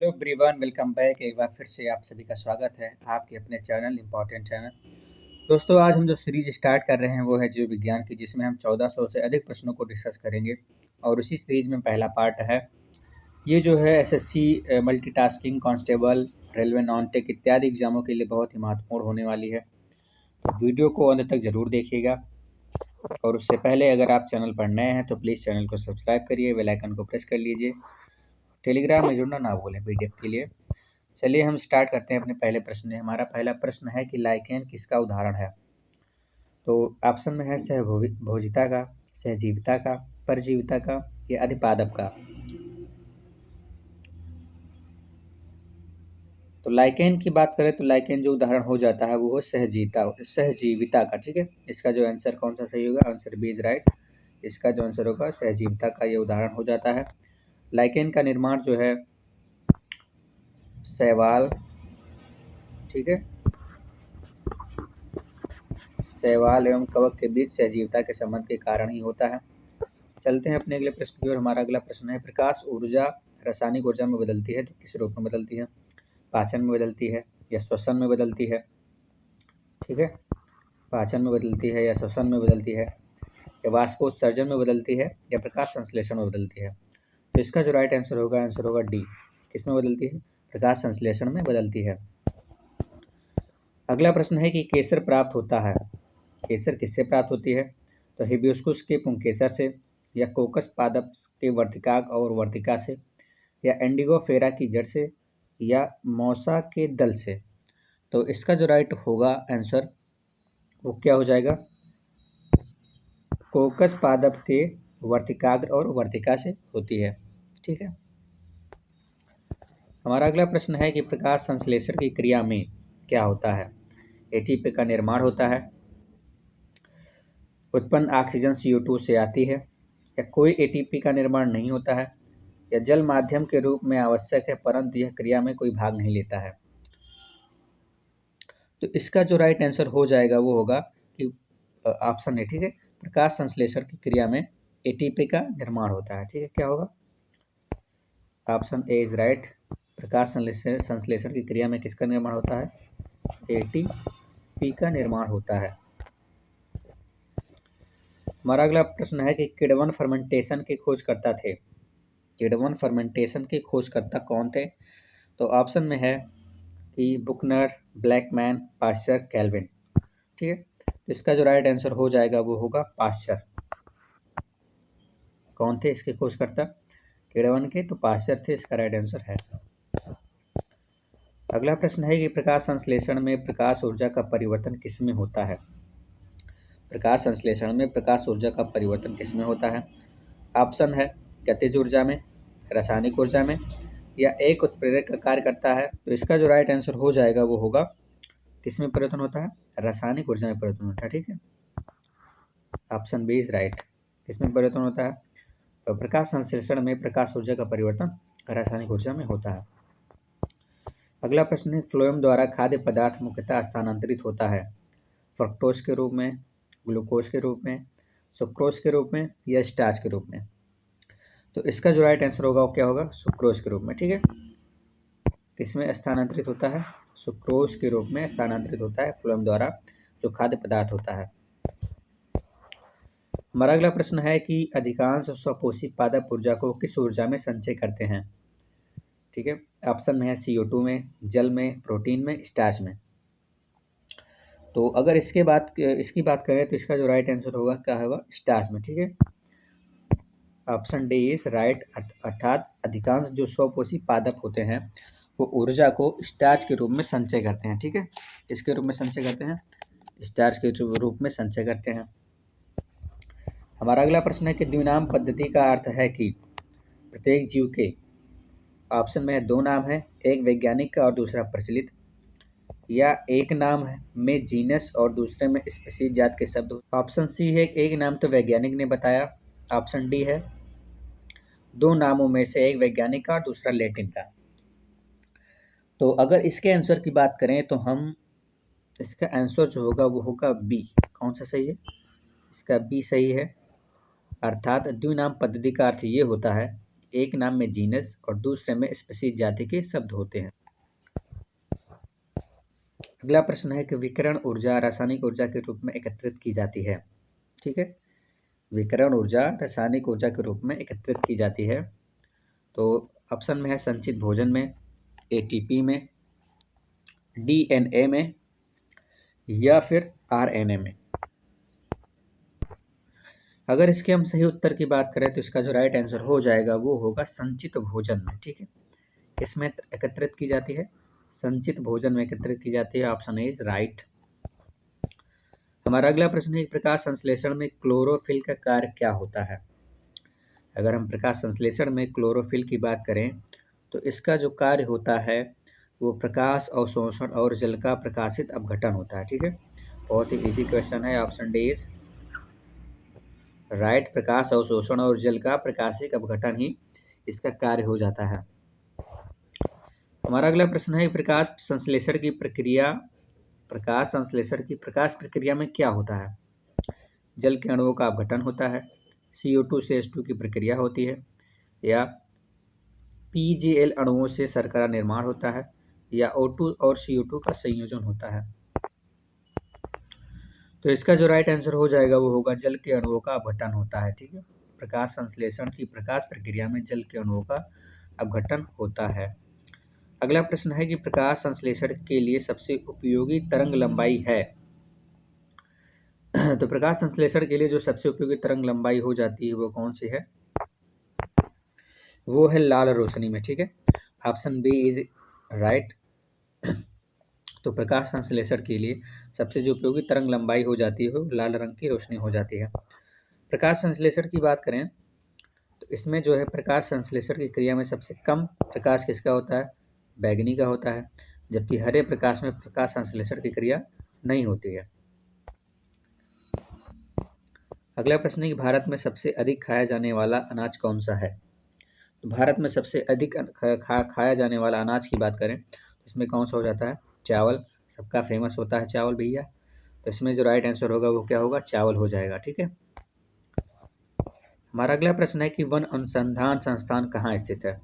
Hello everyone, welcome back. एक बार फिर से आप सभी का स्वागत है आपके अपने चैनल इम्पोर्टेंट चैनल। दोस्तों, आज हम जो सीरीज स्टार्ट कर रहे हैं वो है जीव विज्ञान की, जिसमें हम 1400 से अधिक प्रश्नों को डिस्कस करेंगे। और उसी सीरीज में पहला पार्ट है ये जो है SSC multitasking constable railway non tech इत्यादि एग्जामों के लिए बहुत ही महत्वपूर्ण होने वाली है। तो वीडियो को अंत तक ज़रूर देखिएगा। और उससे पहले अगर आप चैनल पर नए हैं तो प्लीज़ चैनल को सब्सक्राइब करिए, बेल आइकन को प्रेस कर लीजिए। टेलीग्राम में जुड़ना ना भूलें पीडीएफ के लिए। चलिए हम स्टार्ट करते हैं अपने पहले प्रश्न में। हमारा पहला प्रश्न है कि लाइकेन किसका उदाहरण है। तो ऑप्शन में है सहभोजिता का, सहजीविता का, परजीविता का या अधिपादप का। तो लाइकेन की बात करें तो लाइकेन जो उदाहरण हो जाता है वो सहजीविता का। ठीक है, इसका जो आंसर कौन सा सही होगा, आंसर बी इज राइट। इसका जो आंसर होगा सहजीविता का ये उदाहरण हो जाता है। लाइकेन का निर्माण जो है शैवाल, ठीक है, शैवाल एवं कवक के बीच सहजीविता के संबंध के कारण ही होता है। चलते हैं अपने अगले प्रश्न की ओर। हमारा अगला प्रश्न है प्रकाश ऊर्जा रासायनिक ऊर्जा में बदलती है तो किस रूप में बदलती है। पाचन में बदलती है या श्वसन में बदलती है। ठीक है, पाचन में बदलती है या श्वसन में बदलती है या वाष्पोत्सर्जन में बदलती है या प्रकाश संश्लेषण में बदलती है। तो इसका जो राइट आंसर होगा डी। किस में बदलती है, प्रकाश संश्लेषण में बदलती है। अगला प्रश्न है कि केसर प्राप्त होता है, केसर किससे प्राप्त होती है। तो हिबिस्कुस के पुंकेसर से या कोकस पादप के वर्तिकाक और वर्तिका से या इंडिगोफेरा की जड़ से या मौसा के दल से। तो इसका जो राइट होगा आंसर वो क्या हो जाएगा, कोकस पादप के वर्तिकाग्र और वर्तिका से होती है। ठीक है, हमारा अगला प्रश्न है कि प्रकाश संश्लेषण की क्रिया में क्या होता है। एटीपी का निर्माण होता है, उत्पन्न ऑक्सीजन CO2 से आती है या कोई एटीपी का निर्माण नहीं होता है या जल माध्यम के रूप में आवश्यक है परंतु यह क्रिया में कोई भाग नहीं लेता है। तो इसका जो राइट आंसर हो जाएगा वो होगा कि ऑप्शन है। ठीक है, प्रकाश संश्लेषण की क्रिया में एटीपी का निर्माण होता है। ठीक है, क्या होगा, ऑप्शन ए इज राइट। प्रकाश संश्लेषण की क्रिया में किसका निर्माण होता है, एटीपी का निर्माण होता है। हमारा अगला प्रश्न है कि किण्वन फर्मेंटेशन के खोजकर्ता थे। किण्वन फर्मेंटेशन के खोजकर्ता कौन थे। तो ऑप्शन में है कि बुकनर, ब्लैकमैन, पाश्चर, कैल्विन। ठीक है, तो इसका जो राइट आंसर हो जाएगा वो होगा पाश्चर। कौन थे इसके खोजकर्ता, किण्वन के, तो पाश्चर थे, इसका राइट आंसर है। अगला प्रश्न है कि प्रकाश संश्लेषण में प्रकाश ऊर्जा का परिवर्तन किसमें होता है। प्रकाश संश्लेषण में प्रकाश ऊर्जा का परिवर्तन किसमें होता है। ऑप्शन है गतिज ऊर्जा में, रासायनिक ऊर्जा में या एक उत्प्रेरक का कार्य करता है। तो इसका जो राइट आंसर हो जाएगा वो होगा किसमें परिवर्तन होता है, रासायनिक ऊर्जा में परिवर्तन होता है। ठीक है, ऑप्शन बी इज राइट। किसमें परिवर्तन होता है, तो प्रकाश संश्लेषण में प्रकाश ऊर्जा का परिवर्तन रासायनिक ऊर्जा में होता है। अगला प्रश्न है फ्लोएम द्वारा खाद्य पदार्थ मुख्यतः स्थानांतरित होता है फ्रक्टोज के रूप में, ग्लूकोज के रूप में, सुक्रोज के रूप में या स्टार्च के रूप में। तो इसका जो राइट आंसर होगा वो क्या होगा, सुक्रोज के रूप में। ठीक है, किसमें स्थानांतरित होता है, सुक्रोज के रूप में स्थानांतरित होता है फ्लोएम द्वारा जो खाद्य पदार्थ होता है। हमारा अगला प्रश्न है कि अधिकांश स्वपोषी पादप ऊर्जा को किस ऊर्जा में संचय करते हैं। ठीक है, ऑप्शन में है CO2 में, जल में, प्रोटीन में, स्टार्च में। तो अगर इसकी बात करें तो इसका जो राइट आंसर होगा क्या होगा, स्टार्च में। ठीक है, ऑप्शन डी इज राइट। अर्थात अधिकांश जो स्वपोषी पादप होते हैं वो ऊर्जा को स्टार्च के रूप में संचय करते हैं। ठीक है, इसके रूप में संचय करते हैं, स्टार्च के रूप में संचय करते हैं। हमारा अगला प्रश्न है कि द्विनाम पद्धति का अर्थ है कि प्रत्येक जीव के, ऑप्शन में है दो नाम है, एक वैज्ञानिक का और दूसरा प्रचलित, या एक नाम में जीनस और दूसरे में स्पीशीज जात के शब्द। ऑप्शन सी है एक नाम तो वैज्ञानिक ने बताया। ऑप्शन डी है दो नामों में से एक वैज्ञानिक का और दूसरा लैटिन का। तो अगर इसके आंसर की बात करें तो हम इसका आंसर जो होगा वो होगा बी। कौन सा सही है, इसका बी सही है। अर्थात द्विनाम पद्धति का अर्थ ये होता है एक नाम में जीनस और दूसरे में स्पीशीज जाति के शब्द होते हैं। अगला प्रश्न है कि विकिरण ऊर्जा रासायनिक ऊर्जा के रूप में एकत्रित की जाती है। ठीक है, विकिरण ऊर्जा रासायनिक ऊर्जा के रूप में एकत्रित की जाती है। तो ऑप्शन में है संचित भोजन में, एटीपी में, डीएनए में या फिर आरएनए में। अगर इसके हम सही उत्तर की बात करें तो इसका जो राइट आंसर हो जाएगा वो होगा संचित भोजन में। ठीक है, किसमें एकत्रित की जाती है? संचित भोजन में एकत्रित की जाती है। Option A is right. हमारा अगला प्रश्न है प्रकाश संश्लेषण में क्लोरोफिल का कार्य क्या होता है? अगर हम प्रकाश संश्लेषण में क्लोरोफिल की बात करें तो इसका जो कार्य होता है वो प्रकाश अवशोषण और जल का प्रकाशित अपघटन होता है। ठीक है, बहुत ही इजी क्वेश्चन है। Option D is right. प्रकाश अवशोषण और जल का प्रकाशिक अपघटन ही इसका कार्य हो जाता है। हमारा अगला प्रश्न है प्रकाश संश्लेषण की प्रक्रिया में क्या होता है? जल के अणुओं का अपघटन होता है, CO2 से H2 की प्रक्रिया होती है, या PGL अणुओं से शर्करा निर्माण होता है, या O2 और CO2 का संयोजन होता है। तो इसका जो राइट आंसर हो जाएगा वो होगा जल के अणुओं का अपघटन होता है। ठीक है, प्रकाश संश्लेषण की प्रकाश प्रक्रिया में जल के अणुओं का अपघटन होता है। अगला प्रश्न है कि प्रकाश संश्लेषण के लिए सबसे उपयोगी तरंग लंबाई है। तो प्रकाश संश्लेषण के लिए जो सबसे उपयोगी तरंग लंबाई हो जाती है वो कौन सी है? वो है लाल रोशनी में। ठीक है, ऑप्शन बी इज राइट। तो प्रकाश संश्लेषण के लिए सबसे जो उपयोगी तरंग लंबाई हो जाती है वो लाल रंग की रोशनी हो जाती है। प्रकाश संश्लेषण की बात करें तो इसमें जो है प्रकाश संश्लेषण की क्रिया में सबसे कम प्रकाश किसका होता है? बैगनी का होता है, जबकि हरे प्रकाश में प्रकाश संश्लेषण की क्रिया नहीं होती है। अगला प्रश्न है कि भारत में सबसे अधिक खाया जाने वाला अनाज कौन सा है? तो भारत में सबसे अधिक खाया जाने वाला अनाज की बात करें तो इसमें कौन सा हो जाता है? चावल। सबका फेमस होता है चावल भैया। तो इसमें जो राइट आंसर होगा वो क्या होगा? चावल हो जाएगा। ठीक है, हमारा अगला प्रश्न है कि वन अनुसंधान संस्थान कहाँ स्थित है?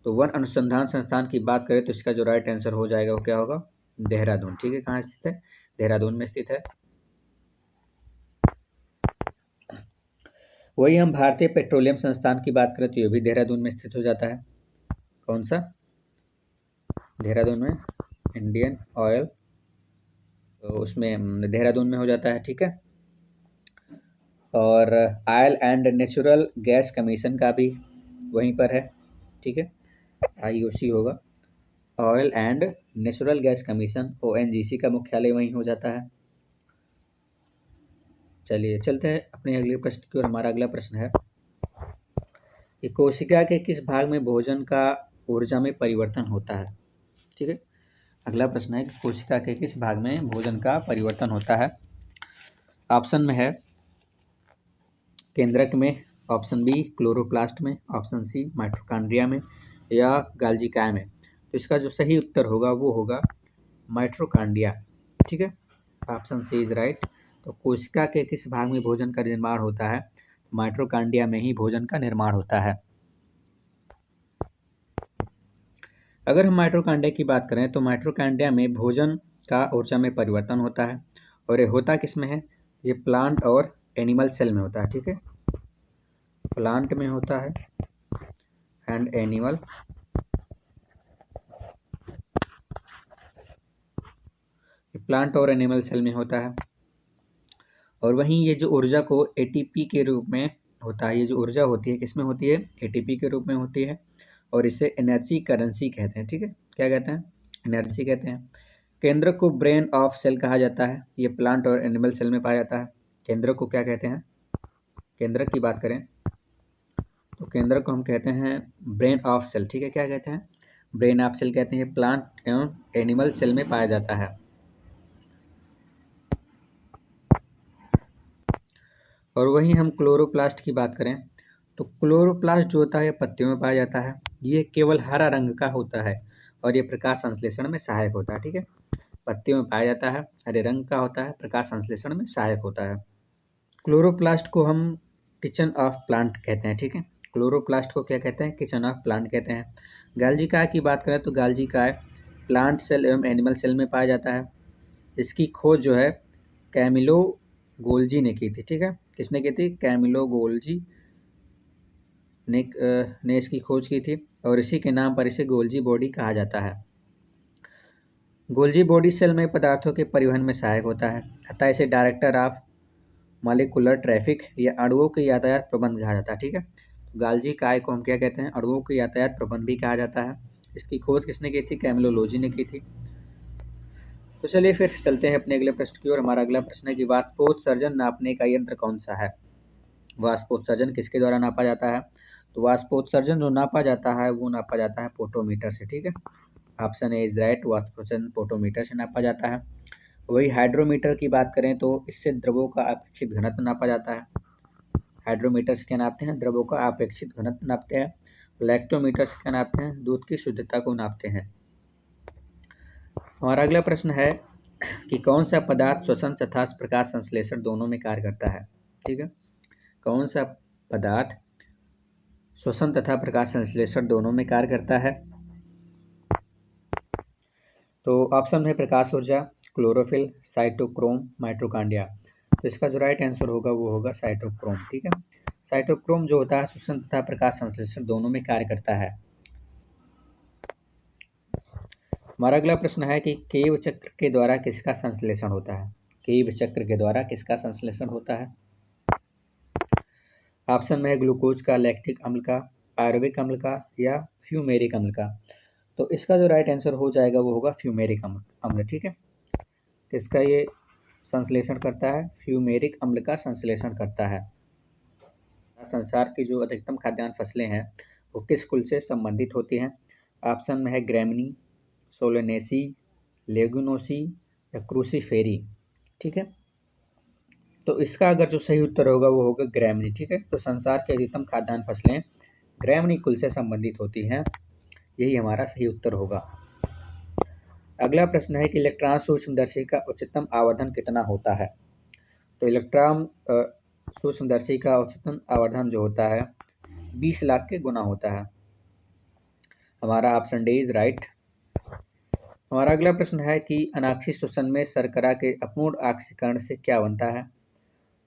तो वन अनुसंधान संस्थान की बात करें तो इसका जो राइट आंसर हो जाएगा वो क्या होगा? देहरादून। ठीक है, कहाँ स्थित है? देहरादून में स्थित है। वही हम भारतीय पेट्रोलियम संस्थान की बात करें तो ये भी देहरादून में स्थित हो जाता है। कौन सा? देहरादून में इंडियन ऑयल, तो उसमें देहरादून में हो जाता है। ठीक है, और oil and natural gas commission का भी वहीं पर है। ठीक है, IOC होगा। Oil and natural gas commission ONGC का मुख्यालय वहीं हो जाता है। चलिए चलते हैं अपने अगले प्रश्न की ओर। हमारा अगला प्रश्न है कि कोशिका के किस भाग में भोजन का ऊर्जा में परिवर्तन होता है? ठीक है, अगला प्रश्न है कि कोशिका के किस भाग में भोजन का परिवर्तन होता है? ऑप्शन में है केंद्रक में, ऑप्शन बी क्लोरोप्लास्ट में, ऑप्शन सी माइटोकॉन्ड्रिया में, या गाल्जी काय में। तो इसका जो सही उत्तर होगा वो होगा माइटोकॉन्ड्रिया। ठीक है, ऑप्शन सी इज राइट। तो कोशिका के किस भाग में भोजन का निर्माण होता है? माइटोकॉन्ड्रिया में ही भोजन का निर्माण होता है। अगर हम माइटोकॉन्ड्रिया की बात करें तो माइटोकॉन्ड्रिया में भोजन का ऊर्जा में परिवर्तन होता है, और ये होता किस में है? ये प्लांट और एनिमल सेल में होता है। ठीक है, प्लांट में होता है एंड एनिमल, प्लांट और एनिमल सेल में होता है। और वहीं ये जो ऊर्जा को ATP के रूप में होता है, ये जो ऊर्जा होती है किस में होती है? ATP के रूप में होती है, और इसे एनर्जी करेंसी कहते हैं। ठीक है, क्या कहते हैं? एनर्जी कहते हैं। केंद्र को ब्रेन ऑफ सेल कहा जाता है, ये प्लांट और एनिमल सेल में पाया जाता है। केंद्र को क्या कहते हैं? केंद्र की बात करें तो केंद्र को हम कहते हैं ब्रेन ऑफ सेल। ठीक है, क्या कहते हैं? ब्रेन ऑफ सेल कहते हैं। प्लांट एवं एनिमल सेल में पाया जाता है। और वहीं हम क्लोरोप्लास्ट की बात करें तो क्लोरोप्लास्ट जो होता है पत्तियों में पाया जाता है। ये केवल हरा रंग का होता है और ये प्रकाश संश्लेषण में सहायक होता है। ठीक है, पत्तियों में पाया जाता है, हरे रंग का होता है, प्रकाश संश्लेषण में सहायक होता है। क्लोरोप्लास्ट को हम किचन ऑफ प्लांट कहते हैं। ठीक है, क्लोरोप्लास्ट को क्या कहते हैं? किचन ऑफ प्लांट कहते हैं। गाल्जी काय की बात करें तो गाल्जी काय प्लांट सेल एवं एनिमल सेल में पाया जाता है। इसकी खोज जो है कैमिलो गोल्जी ने की थी। ठीक है, किसने की थी? कैमिलो गोल्जी ने इसकी खोज की थी और इसी के नाम पर इसे गोल्जी बॉडी कहा जाता है। गोल्जी बॉडी सेल में पदार्थों के परिवहन में सहायक होता है, अतः इसे डायरेक्टर ऑफ मॉलिक्यूलर ट्रैफिक या अणुओं के यातायात प्रबंध कहा जाता है। ठीक है, तो गाल्जी काय को हम क्या कहते हैं? अणुओं के यातायात प्रबंध भी कहा जाता है। इसकी खोज किसने की थी? कैमिलोलॉजी ने की थी। तो चलिए फिर चलते हैं अपने अगले प्रश्न की ओर। हमारा अगला प्रश्न है कि वाष्पोत्सर्जन नापने का यंत्र कौन सा है? वाष्पोत्सर्जन किसके द्वारा नापा जाता है? तो वाष्पोत्सर्जन जो नापा जाता है वो नापा जाता है पोटोमीटर से। ठीक है, ऑप्शन ए इज राइट, वाष्पोत्सर्जन पोटोमीटर से नापा जाता है। वही हाइड्रोमीटर की बात करें तो इससे द्रवों का अपेक्षित घनत्व नापा जाता है। हाइड्रोमीटर से क्या नापते हैं? द्रवों का अपेक्षित घनत्व नापते हैं। लैक्टोमीटर से क्या नापते हैं? दूध की शुद्धता को नापते हैं। हमारा अगला प्रश्न है कि कौन सा पदार्थ श्वसन तथा प्रकाश संश्लेषण दोनों में कार्य करता है? ठीक है, कौन सा पदार्थ श्वसन तथा प्रकाश संश्लेषण दोनों में कार्य करता है? तो ऑप्शन है प्रकाश ऊर्जा, क्लोरोफिल, साइटोक्रोम, माइटोकॉन्ड्रिया। तो इसका जो राइट आंसर होगा वो होगा साइटोक्रोम। ठीक है, साइटोक्रोम जो होता है श्वसन तथा प्रकाश संश्लेषण दोनों में कार्य करता है। हमारा अगला प्रश्न है कि केव चक्र के द्वारा किसका संश्लेषण होता है? केव चक्र के द्वारा किसका संश्लेषण होता है? ऑप्शन में है ग्लूकोज का, लैक्टिक अम्ल का, पायरुविक अम्ल का या फ्यूमेरिक अम्ल का। तो इसका जो राइट आंसर हो जाएगा वो होगा फ्यूमेरिक अम्ल। ठीक है, किसका ये संश्लेषण करता है? फ्यूमेरिक अम्ल का संश्लेषण करता है। संसार की जो अधिकतम खाद्यान्न फसलें हैं वो किस कुल से संबंधित होती हैं? ऑप्शन में है ग्रैमिनी, सोलेनेसी, लेगुनोसी या क्रूसीफेरी। ठीक है, तो इसका अगर जो सही उत्तर होगा वो होगा ग्रैमिनी। ठीक है, तो संसार की अधिकतम खाद्यान्न फसलें ग्रैमिनी कुल से संबंधित होती हैं, यही हमारा सही उत्तर होगा। अगला प्रश्न है कि इलेक्ट्रॉन सूक्ष्मदर्शी का उच्चतम आवर्धन कितना होता है? तो इलेक्ट्रॉन सूक्ष्मदर्शी का उच्चतम आवर्धन जो होता है 20 लाख के गुना होता है। हमारा ऑप्शन डी इज राइट। हमारा अगला प्रश्न है कि अनाक्षी श्वसन में शर्करा के अपूर्ण ऑक्सीकरण से क्या बनता है?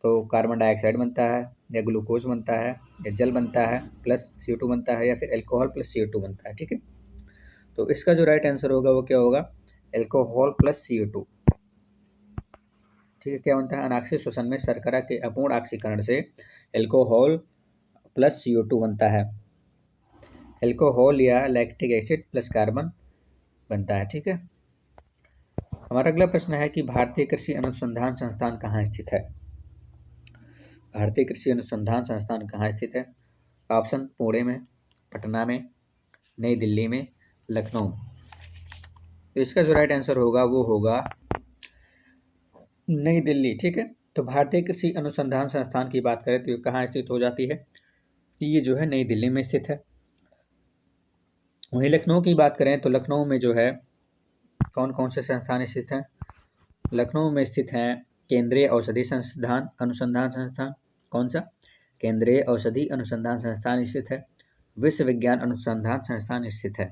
तो कार्बन डाइऑक्साइड बनता है या ग्लूकोज बनता है या जल बनता है प्लस CO2 बनता है या फिर अल्कोहल प्लस CO2 बनता है। ठीक है, तो इसका जो राइट आंसर होगा वो क्या होगा? Alcohol plus CO2। ठीक है, क्या बनता है? अनाक्षी श्वसन में शर्करा के अपूर्ण ऑक्सीकरण से अल्कोहल प्लस CO2 बनता है। अल्कोहल या लैक्टिक एसिड प्लस कार्बन बनता है। ठीक है, हमारा अगला प्रश्न है कि भारतीय कृषि अनुसंधान संस्थान कहाँ स्थित है? भारतीय कृषि अनुसंधान संस्थान कहाँ स्थित है? ऑप्शन पुणे में, पटना में, नई दिल्ली में, लखनऊ। तो इसका जो राइट आंसर होगा वो होगा नई दिल्ली। ठीक है, तो भारतीय कृषि अनुसंधान संस्थान की बात करें तो ये कहाँ स्थित हो जाती है? ये जो है नई दिल्ली में स्थित है। वहीं लखनऊ की बात करें तो लखनऊ में जो है कौन कौन से संस्थान स्थित हैं? लखनऊ में स्थित हैं केंद्रीय औषधि संस्थान अनुसंधान संस्थान। कौन सा? केंद्रीय औषधि अनुसंधान संस्थान स्थित है। विश्व विज्ञान अनुसंधान संस्थान स्थित है।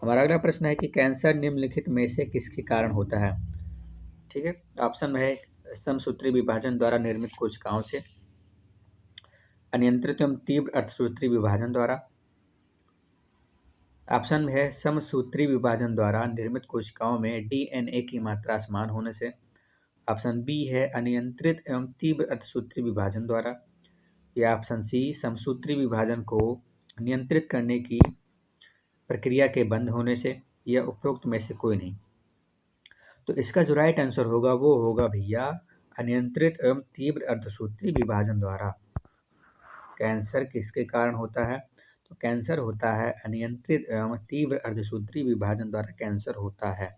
हमारा अगला प्रश्न है कि कैंसर निम्नलिखित में से किसके कारण होता है? ठीक है, ऑप्शन में है समसूत्री विभाजन द्वारा निर्मित कोशिकाओं से, अनियंत्रित एवं तीव्र अर्धसूत्री विभाजन द्वारा। ऑप्शन में है समसूत्री विभाजन द्वारा निर्मित कोशिकाओं में DNA की मात्रा समान होने से। ऑप्शन बी है अनियंत्रित एवं तीव्र अर्धसूत्री विभाजन द्वारा, या ऑप्शन सी समसूत्री विभाजन को नियंत्रित करने की प्रक्रिया के बंद होने से, या उपरोक्त में से कोई नहीं। तो इसका जो राइट आंसर होगा वो होगा भैया अनियंत्रित एवं तीव्र अर्धसूत्री विभाजन द्वारा। कैंसर किसके कारण होता है? तो कैंसर होता है अनियंत्रित एवं तीव्र अर्धसूत्री विभाजन द्वारा कैंसर होता है।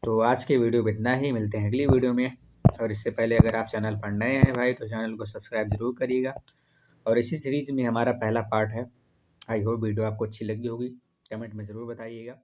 तो आज के वीडियो में इतना ही, मिलते हैं अगली वीडियो में। और इससे पहले अगर आप चैनल पर नए हैं भाई तो चैनल को सब्सक्राइब जरूर करिएगा। और इसी सीरीज में हमारा पहला पार्ट है। आई होप वीडियो आपको अच्छी लगी होगी, कमेंट में ज़रूर बताइएगा।